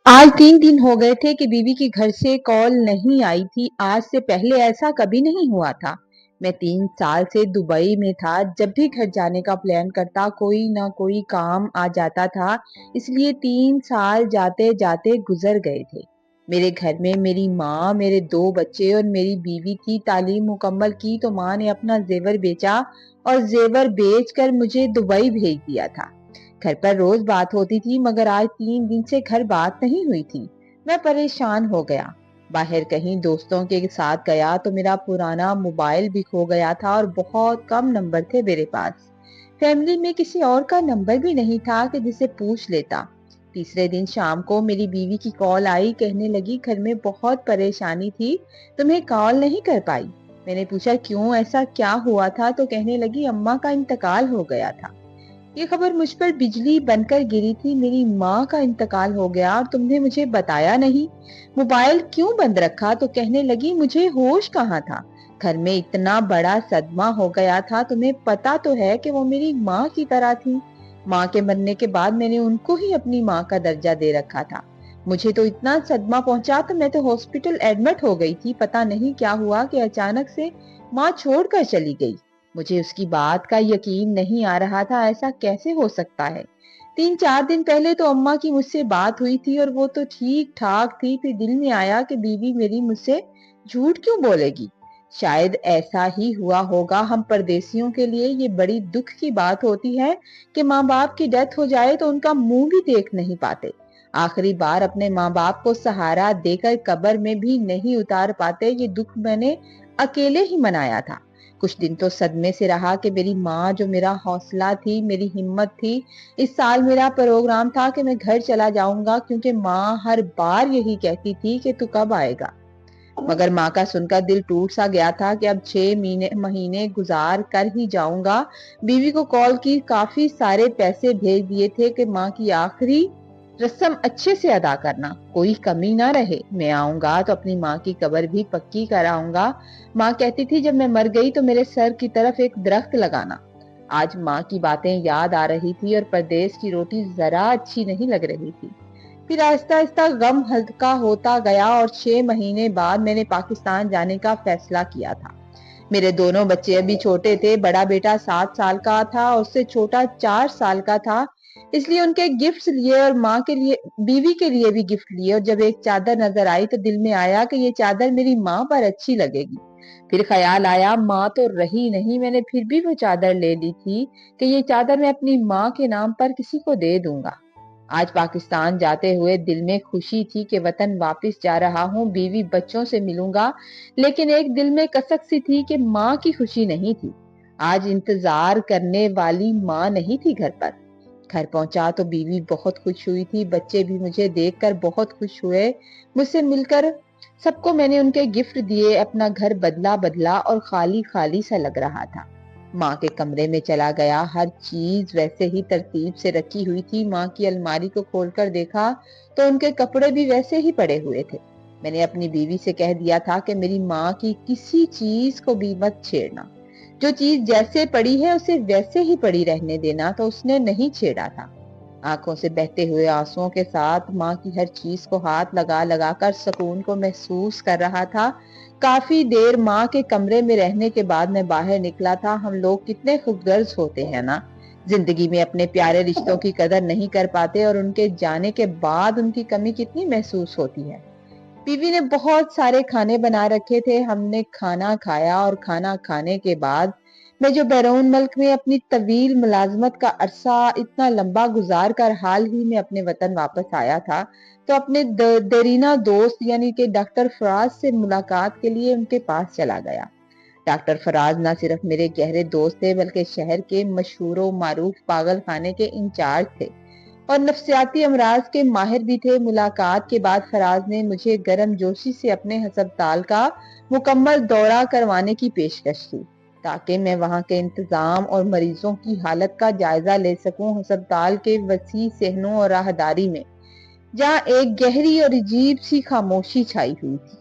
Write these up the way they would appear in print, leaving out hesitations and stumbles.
आज 3 दिन हो गए थे कि बीवी के घर से कॉल नहीं आई थी। आज से पहले ऐसा कभी नहीं हुआ था। मैं 3 साल से दुबई में था। जब भी घर जाने का प्लान करता कोई ना कोई काम आ जाता था, इसलिए 3 साल जाते जाते गुजर गए थे। मेरे घर में मेरी माँ, मेरे 2 बच्चे और मेरी बीवी थी। तालीम मुकम्मल की तो माँ ने अपना जेवर बेचा और जेवर बेचकर मुझे दुबई भेज दिया था। घर पर रोज बात होती थी, मगर आज 3 दिन से घर बात नहीं हुई थी। मैं परेशान हो गया। बाहर कहीं दोस्तों के साथ गया तो मेरा पुराना मोबाइल भी खो गया था और बहुत कम नंबर थे मेरे पास। फैमिली में किसी और का नंबर भी नहीं था कि जिसे पूछ लेता। तीसरे दिन शाम को मेरी बीवी की कॉल आई, कहने लगी घर में बहुत परेशानी थी, तुम्हें कॉल नहीं कर पाई। मैंने पूछा क्यों, ऐसा क्या हुआ था, तो कहने लगी अम्मा का इंतकाल हो गया था। ये खबर मुझ पर बिजली बनकर गिरी थी। मेरी माँ का इंतकाल हो गया और तुमने मुझे बताया नहीं। मोबाइल क्यों बंद रखा, तो कहने लगी मुझे होश कहाँ था। घर में इतना बड़ा सदमा हो गया था, तुम्हें पता तो है कि वो मेरी माँ की तरह थी। माँ के मरने के बाद मैंने उनको ही अपनी माँ का दर्जा दे रखा था। मुझे तो इतना सदमा पहुंचा तो मैं तो हॉस्पिटल एडमिट हो गई थी। पता नहीं क्या हुआ कि अचानक से माँ छोड़कर चली गई। मुझे उसकी बात का यकीन नहीं आ रहा था, ऐसा कैसे हो सकता है। 3-4 दिन पहले तो अम्मा की मुझसे बात हुई थी और वो तो ठीक ठाक थी। फिर दिल में आया कि बीवी मेरी मुझसे झूठ क्यों बोलेगी। शायद ऐसा ही हुआ होगा। हम परदेसियों के लिए ये बड़ी दुख की बात होती है कि माँ बाप की डेथ हो जाए तो उनका मुंह भी देख नहीं पाते। आखिरी बार अपने माँ बाप को सहारा देकर कब्र में भी नहीं उतार पाते। ये दुख मैंने अकेले ही मनाया था। कुछ दिन तो सदमे से रहा कि मेरी माँ जो मेरा हौसला थी, मेरी हिम्मत थी। इस साल मेरा प्रोग्राम था कि मैं घर चला जाऊंगा, क्योंकि माँ हर बार यही कहती थी कि तू कब आएगा। मगर माँ का सुनकर दिल टूट सा गया था कि अब 6 महीने गुजार कर ही जाऊंगा। बीवी को कॉल की, काफी सारे पैसे भेज दिए थे कि माँ की आखिरी रस्म अच्छे से अदा करना, कोई कमी ना रहे। मैं आऊंगा तो अपनी माँ की कब्र भी पक्की कराऊंगा। माँ कहती थी जब मैं मर गई तो मेरे सर की तरफ एक दरख्त लगाना। आज माँ की बातें याद आ रही थी और परदेश की रोटी जरा अच्छी नहीं लग रही थी। फिर आहिस्ता आहिस्ता गम हल्का होता गया और 6 महीने बाद मैंने पाकिस्तान जाने का फैसला किया था। मेरे दोनों बच्चे अभी छोटे थे। बड़ा बेटा 7 साल का था और उससे छोटा 4 साल का था। इसलिए उनके गिफ्ट्स लिए और माँ के लिए, बीवी के लिए भी गिफ्ट लिए। और जब एक चादर नजर आई तो दिल में आया कि ये चादर मेरी माँ पर अच्छी लगेगी। फिर ख्याल आया माँ तो रही नहीं, मैंने फिर भी वो चादर ले ली थी कि ये चादर मैं अपनी माँ के नाम पर किसी को दे दूंगा। आज पाकिस्तान जाते हुए दिल में खुशी थी कि वतन वापस जा रहा हूँ, बीवी बच्चों से मिलूंगा। लेकिन एक दिल में कसक सी थी कि माँ की खुशी नहीं थी। आज इंतजार करने वाली माँ नहीं थी घर पर। घर पहुंचा तो बीवी बहुत खुश हुई थी। बच्चे भी मुझे देखकर बहुत खुश हुए। मुझसे मिलकर सबको मैंने उनके गिफ्ट दिए। अपना घर बदला बदला और खाली खाली सा लग रहा था। माँ के कमरे में चला गया। हर चीज वैसे ही तरतीब से रखी हुई थी। माँ की अलमारी को खोलकर देखा तो उनके कपड़े भी वैसे ही पड़े हुए थे। मैंने अपनी बीवी से कह दिया था कि मेरी माँ की किसी चीज को भी मत छेड़ना। जो चीज जैसे पड़ी है उसे वैसे ही पड़ी रहने देना, तो उसने नहीं छेड़ा था। आंखों से बहते हुए आंसुओं के साथ माँ की हर चीज को हाथ लगा लगा कर सुकून को महसूस कर रहा था। काफी देर माँ के कमरे में रहने के बाद मैं बाहर निकला था। हम लोग कितने खुदगर्ज होते हैं ना, जिंदगी में अपने प्यारे रिश्तों की कदर नहीं कर पाते और उनके जाने के बाद उनकी कमी कितनी महसूस होती है। बीवी ने बहुत सारे खाने बना रखे थे। हमने खाना खाया और खाना खाने के बाद मैं जो बैरून मुल्क में अपनी तवील मुलाजमत का अरसा इतना लंबा गुजार कर हाल ही में अपने वतन वापस आया था, तो अपने देरीना दोस्त यानी कि डॉक्टर फराज से मुलाकात के लिए उनके पास चला गया। डॉक्टर फराज न सिर्फ मेरे गहरे दोस्त थे, बल्कि शहर के मशहूर मारूफ पागल खाने के इंचार्ज थे और नफ्सियाती अमराज के माहिर भी थे। मुलाकात के बाद फराज ने मुझे गर्म जोशी से अपने हस्पताल का मुकम्मल दौरा करवाने की पेशकश की, ताकि मैं वहां के इंतजाम और मरीजों की हालत का जायजा ले सकूं। हस्पताल के वसी सहनों और राहदारी में जहाँ एक गहरी और अजीब सी खामोशी छाई हुई थी।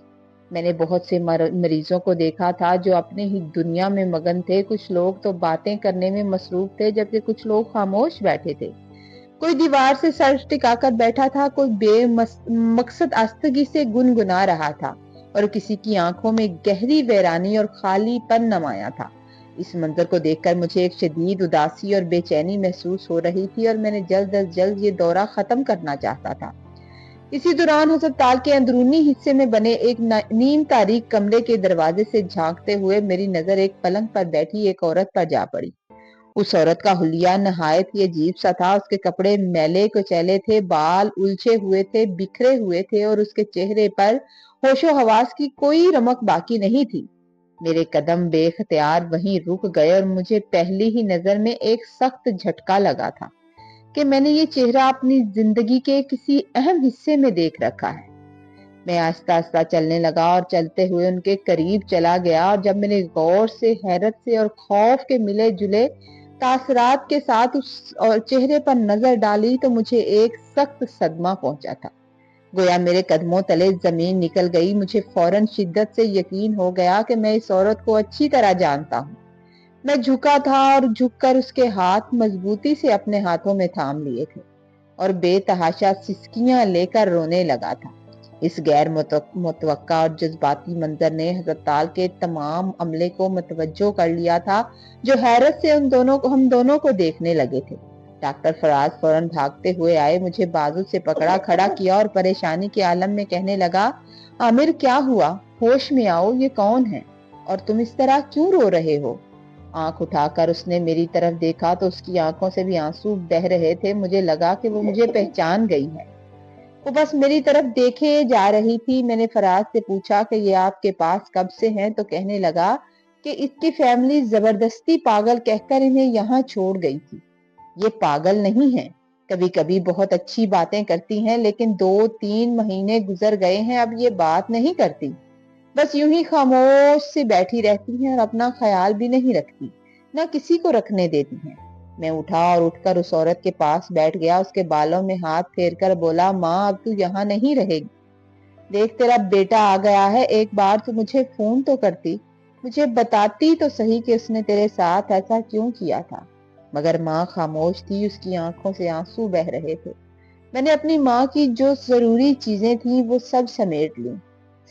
मैंने बहुत से मरीजों को देखा था जो अपने ही दुनिया में मगन थे। कुछ लोग तो बातें करने में मसरूफ थे, जबकि कुछ लोग खामोश बैठे थे। کوئی دیوار سے سر ٹکا کر بیٹھا تھا، کوئی بے مقصد آستگی سے گنگنا رہا تھا اور کسی کی آنکھوں میں گہری ویرانی اور خالی پن نمایاں تھا۔ اس منظر کو دیکھ کر مجھے ایک شدید اداسی اور بے چینی محسوس ہو رہی تھی اور میں نے جلد از جلد یہ دورہ ختم کرنا چاہتا تھا۔ اسی دوران ہسپتال کے اندرونی حصے میں بنے ایک نیم تاریک کمرے کے دروازے سے جھانکتے ہوئے میری نظر ایک پلنگ پر بیٹھی ایک عورت پر جا پڑی۔ اس عورت کا حلیہ نہایت ہی عجیب سا تھا۔ اس کے کپڑے میلے کچیلے تھے، بال الجھے ہوئے تھے، بکھرے ہوئے تھے اور اس کے چہرے پر ہوش و حواس کی کوئی رمق باقی نہیں تھی۔ میرے قدم بے اختیار وہیں رک گئے اور مجھے پہلی ہی نظر میں ایک سخت جھٹکا لگا تھا کہ میں نے یہ چہرہ اپنی زندگی کے کسی اہم حصے میں دیکھ رکھا ہے۔ میں آہستہ آہستہ چلنے لگا اور چلتے ہوئے ان کے قریب چلا گیا، اور جب میں نے غور سے، حیرت سے اور خوف کے ملے جلے تاثرات کے ساتھ اس چہرے پر نظر ڈالی تو مجھے ایک سخت صدمہ پہنچا تھا۔ گویا میرے قدموں تلے زمین نکل گئی۔ مجھے فوراً شدت سے یقین ہو گیا کہ میں اس عورت کو اچھی طرح جانتا ہوں۔ میں جھکا تھا اور جھک کر اس کے ہاتھ مضبوطی سے اپنے ہاتھوں میں تھام لیے تھے اور بے تحاشا سسکیاں لے کر رونے لگا تھا۔ اس غیر متوقع اور جذباتی منظر نے ہسپتال کے تمام عملے کو متوجہ کر لیا تھا، جو حیرت سے ہم دونوں کو دیکھنے لگے تھے۔ ڈاکٹر فراز فوراً بھاگتے ہوئے آئے، مجھے بازو سے پکڑا، کھڑا کیا اور پریشانی کے عالم میں کہنے لگا، عامر کیا ہوا؟ ہوش میں آؤ، یہ کون ہے اور تم اس طرح کیوں رو رہے ہو؟ آنکھ اٹھا کر اس نے میری طرف دیکھا تو اس کی آنکھوں سے بھی آنسو بہ رہے تھے۔ مجھے لگا کہ وہ مجھے پہچان گئی ہے۔ وہ بس میری طرف دیکھے جا رہی تھی۔ میں نے فراز سے پوچھا کہ یہ آپ کے پاس کب سے ہیں تو کہنے لگا کہ اس کی فیملی زبردستی پاگل کہہ کر انہیں یہاں چھوڑ گئی تھی۔ یہ پاگل نہیں ہیں، کبھی کبھی بہت اچھی باتیں کرتی ہیں، لیکن 2-3 مہینے گزر گئے ہیں اب یہ بات نہیں کرتی، بس یوں ہی خاموش سے بیٹھی رہتی ہیں اور اپنا خیال بھی نہیں رکھتی، نہ کسی کو رکھنے دیتی ہیں۔ میں اٹھا اور اٹھ کر اس عورت کے پاس بیٹھ گیا، اس کے بالوں میں ہاتھ پھیر کر بولا، ماں اب تو یہاں نہیں رہے گی، دیکھ تیرا بیٹا آ گیا ہے، ایک بار تو مجھے فون تو کرتی، مجھے بتاتی تو صحیح کہ اس نے تیرے ساتھ ایسا کیوں کیا تھا۔ مگر ماں خاموش تھی، اس کی آنکھوں سے آنسو بہ رہے تھے۔ میں نے اپنی ماں کی جو ضروری چیزیں تھیں وہ سب سمیٹ لیں۔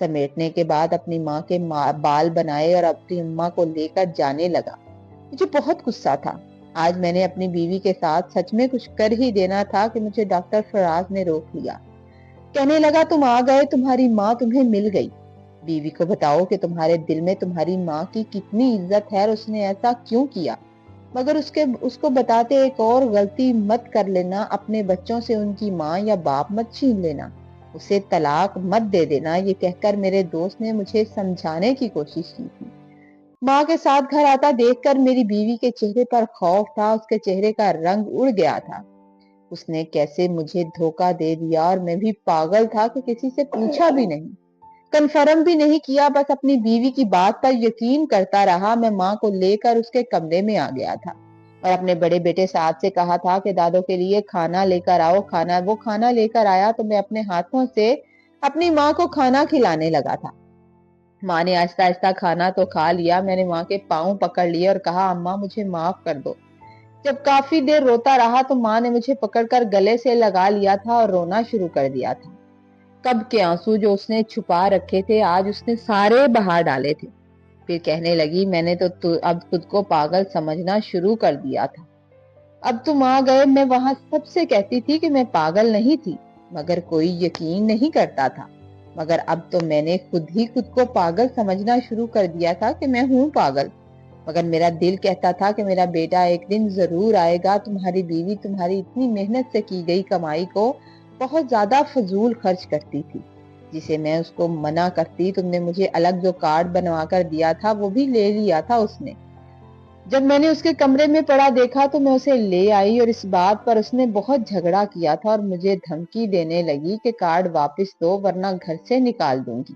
سمیٹنے کے بعد اپنی ماں کے بال بنائے اور اپنی اماں کو لے کر جانے لگا۔ مجھے بہت غصہ تھا۔ آج میں نے اپنی بیوی کے ساتھ سچ میں کچھ کر ہی دینا تھا کہ مجھے ڈاکٹر فراز نے روک لیا۔ کہنے لگا، تم آ گئے، تمہاری ماں تمہیں مل گئی۔ بیوی کو بتاؤ کہ تمہارے دل میں تمہاری ماں کی کتنی عزت ہے اور اس نے ایسا کیوں کیا، مگر اس کو بتاتے ایک اور غلطی مت کر لینا، اپنے بچوں سے ان کی ماں یا باپ مت چھین لینا، اسے طلاق مت دے دینا، یہ کہہ کر میرے دوست نے مجھے سمجھانے کی کوشش کی تھی۔ ماں کے ساتھ گھر آتا دیکھ کر میری بیوی کے چہرے پر خوف تھا، اس کے چہرے کا رنگ اڑ گیا تھا۔ اس نے کیسے مجھے دھوکہ دے دیا، اور میں بھی پاگل تھا کہ کسی سے پوچھا بھی نہیں، کنفرم بھی نہیں کیا، بس اپنی بیوی کی بات پر یقین کرتا رہا۔ میں ماں کو لے کر اس کے کمرے میں آ گیا تھا اور اپنے بڑے بیٹے سعد سے کہا تھا کہ دادو کے لیے کھانا لے کر آؤ۔ وہ کھانا لے کر آیا تو میں اپنے ہاتھوں سے اپنی ماں کو کھانا کھلانے لگا تھا۔ ماں نے آہستہ آہستہ کھانا تو کھا لیا۔ میں نے ماں کے پاؤں پکڑ لیے اور کہا، اماں مجھے معاف کر دو۔ جب کافی دیر روتا رہا تو ماں نے مجھے پکڑ کر گلے سے لگا لیا تھا اور رونا شروع کر دیا تھا۔ کب کے آنسو جو اس نے چھپا رکھے تھے آج اس نے سارے بہا ڈالے تھے۔ پھر کہنے لگی، میں نے تو اب خود کو پاگل سمجھنا شروع کر دیا تھا۔ اب تم آ گئے، میں وہاں سب سے کہتی تھی کہ میں پاگل نہیں تھی، مگر کوئی یقین نہیں کرتا تھا۔ مگر اب تو میں نے خود ہی خود کو پاگل سمجھنا شروع کر دیا تھا کہ میں ہوں پاگل۔ مگر میرا دل کہتا تھا کہ میرا بیٹا ایک دن ضرور آئے گا۔ تمہاری بیوی تمہاری اتنی محنت سے کی گئی کمائی کو بہت زیادہ فضول خرچ کرتی تھی، جسے میں اس کو منع کرتی، تم نے مجھے الگ جو کارڈ بنوا کر دیا تھا وہ بھی لے لیا تھا اس نے۔ جب میں نے اس کے کمرے میں پڑا دیکھا تو میں اسے لے آئی، اور اس بات پر اس نے بہت جھگڑا کیا تھا اور مجھے دھمکی دینے لگی کہ کارڈ واپس دو ورنہ گھر سے نکال دوں گی۔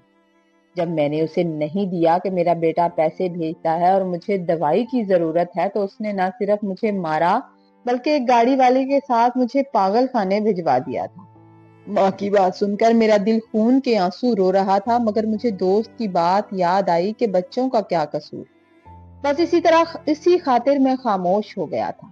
جب میں نے اسے نہیں دیا کہ میرا بیٹا پیسے بھیجتا ہے اور مجھے دوائی کی ضرورت ہے، تو اس نے نہ صرف مجھے مارا بلکہ ایک گاڑی والے کے ساتھ مجھے پاگل خانے بھجوا دیا تھا۔ ماں کی بات سن کر میرا دل خون کے آنسو رو رہا تھا، مگر مجھے دوست کی بات یاد آئی کہ بچوں کا کیا قصور۔ بس اسی خاطر میں خاموش ہو گیا تھا۔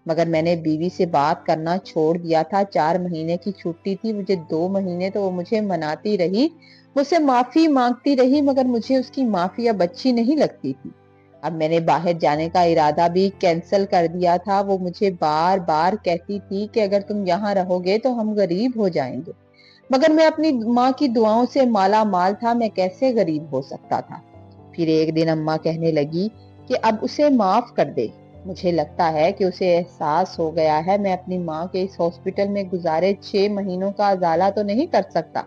मगर मैंने बीवी से बात करना छोड़ दिया था। 4 महीने की छुट्टी थी, मुझे 2 महीने तो वो मुझे मनाती रही, मुझसे माफ़ी माँगती रही, मगर मुझे उसकी माफ़ी अब अच्छी नहीं लगती थी। अब मैंने बाहर जाने का इरादा भी कैंसल कर दिया था। वो मुझे बार-बार कहती थी कि अगर तुम यहाँ रहोगे तो हम गरीब हो जाएँगे। मगर मैं अपनी माँ की दुआओं से माला-माल था, मैं कैसे गरीब हो सकता था? फिर एक दिन अम्मा कहने लगी कि अब उसे माफ़ कर दे। मुझे लगता है कि उसे एहसास हो गया है मैं अपनी माँ के इस हॉस्पिटल में गुज़ारे 6 महीनों का उजाला तो नहीं कर सकता,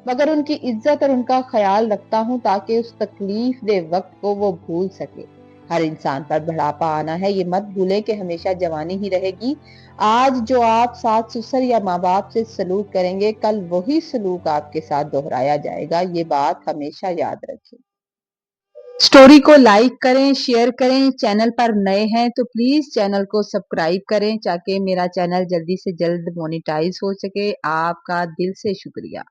मगर उनकी इज्जत और उनका ख्याल रखता हूँ ताकि उस तकलीफ दे वक्त को वो भूल सके। हर इंसान पर बुढ़ापा आना है, ये मत भूलें कि हमेशा जवानी ही रहेगी। आज जो आप सास ससुर या माँ बाप से सलूक करेंगे, कल वही सलूक आपके साथ दोहराया जाएगा। ये बात हमेशा याद रखें। स्टोरी को लाइक करें, शेयर करें। चैनल पर नए हैं तो प्लीज चैनल को सब्सक्राइब करें ताकि मेरा चैनल जल्दी से जल्द मोनेटाइज हो सके। आपका दिल से शुक्रिया।